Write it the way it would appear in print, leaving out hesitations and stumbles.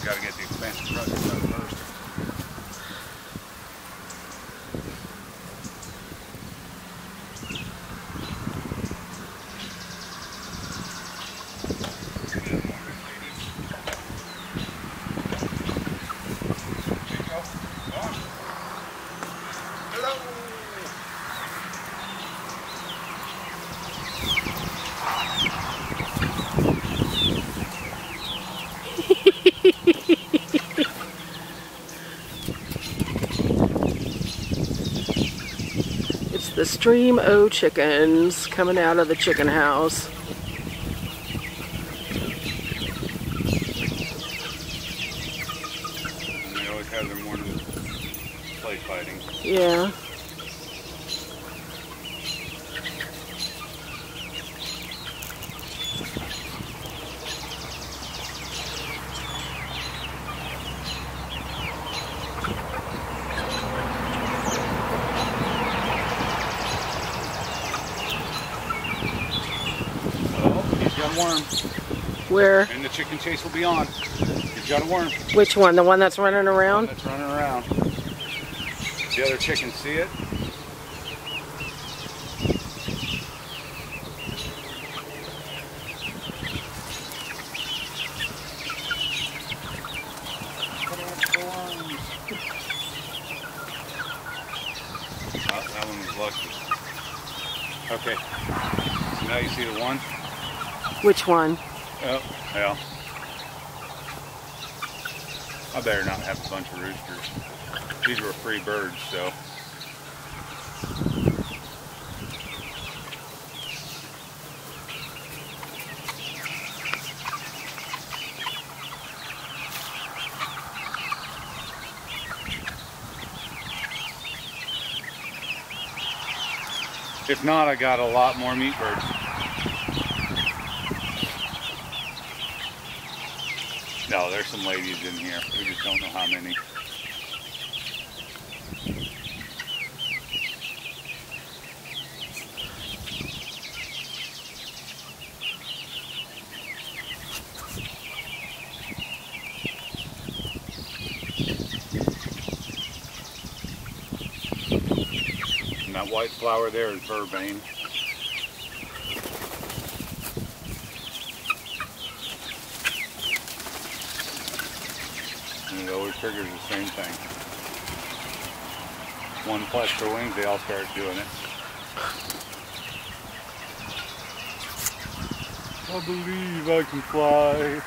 got to get the expansion project done first. It's the Stream O chickens coming out of the chicken house. And they always have their morning play fighting. Yeah. He's got a worm. Where? And the chicken chase will be on. He's got a worm. Which one? The one that's running around? That's running around. The other chickens see it. Oh, that one was lucky. Okay. So now you see the one? Which one? Oh, well. I better not have a bunch of roosters. These were free birds, so. If not, I got a lot more meat birds. No, there's some ladies in here. We just don't know how many. And that white flower there is vervain. And it always triggers the same thing. One flash their wings, they all start doing it. I believe I can fly.